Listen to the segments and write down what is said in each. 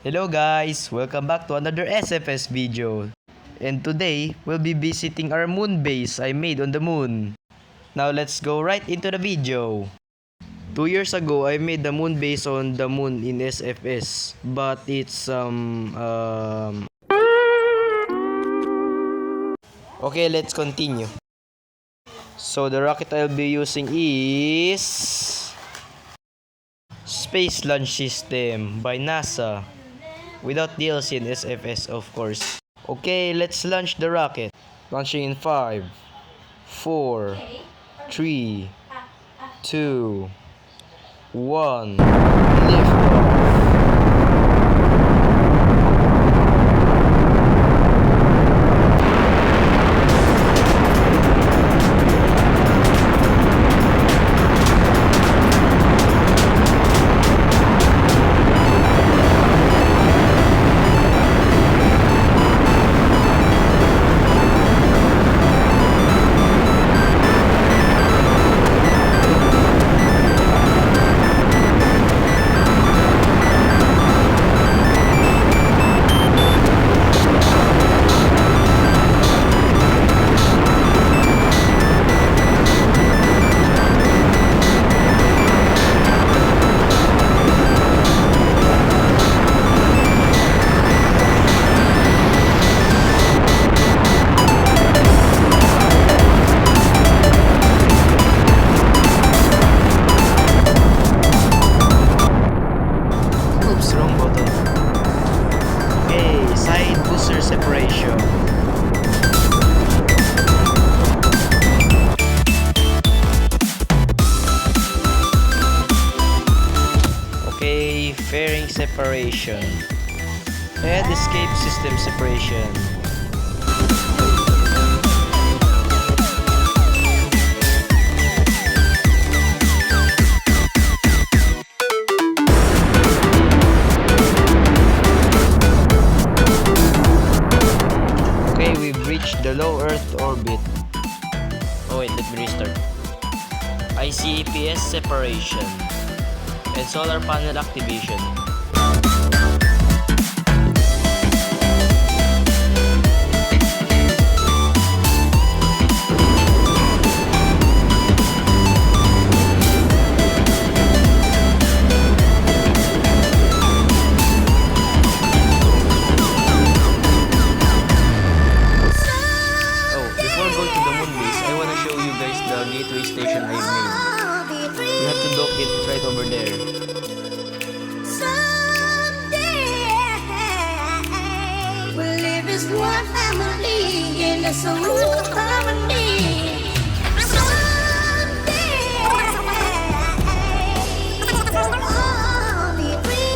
Hello guys! Welcome back to another SFS video. And today, we'll be visiting our moon base I made on the moon. Now let's go right into the video. 2 years ago, I made the moon base on the moon in SFS. But it's Okay, let's continue. So the rocket I'll be using is Space Launch System by NASA. Without DLC and SFS, of course. Okay, let's launch the rocket. Launching in 5, 4, 3, 2, 1. Lift off. Wrong button. Okay, side booster separation. Okay, fairing separation. Head escape system separation. The low Earth orbit. Oh wait, let me restart. ICAPS separation and solar panel activation. Gateway station I made. You have to dock it right over there. Someday we'll live as one family in a smooth harmony. Someday we'll all be free.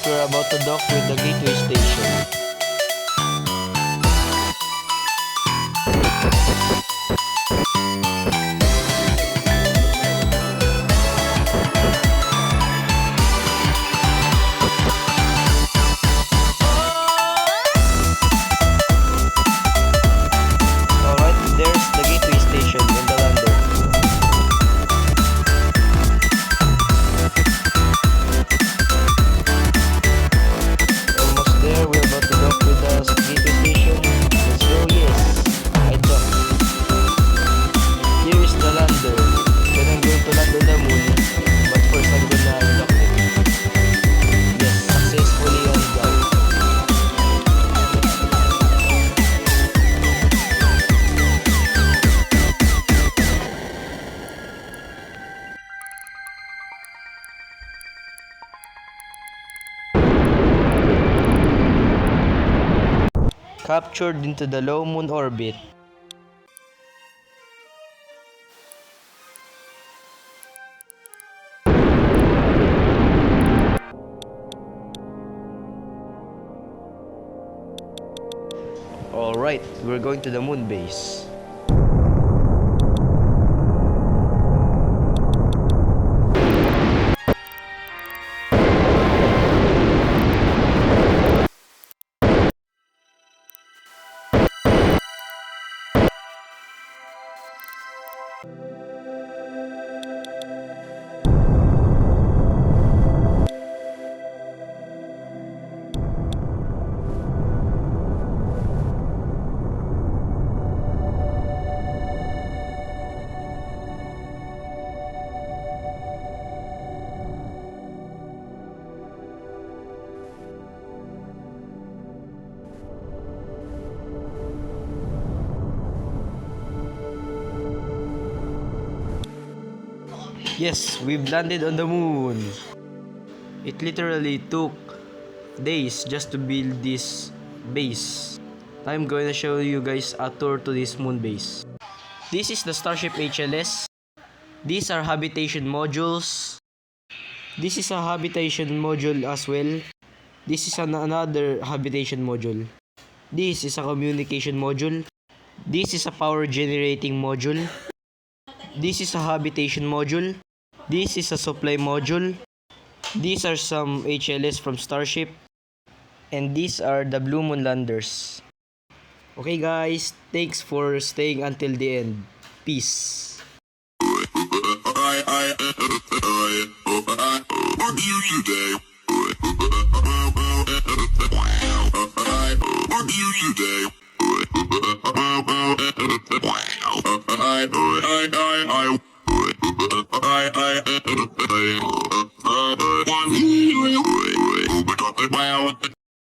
We're about to dock with the Gateway station. Alright, there's the Gateway station in the lander. We're about to dock with the Gateway station. Let's go, yes. I docked. Here is the lander. Then I'm going to land on the moon. But first I'm gonna dock it. Yes, successfully on dock. Captured into the low moon orbit. Alright, we're going to the moon base. Yes, we've landed on the moon. It literally took days just to build this base. I'm going to show you guys a tour to this moon base. This is the Starship HLS. These are habitation modules. This is a habitation module as well. This is another habitation module. This is a communication module. This is a power generating module. This is a habitation module. This is a supply module. These are some HLS from Starship. And these are the Blue Moon landers. Okay guys, thanks for staying until the end. Peace. What do you do?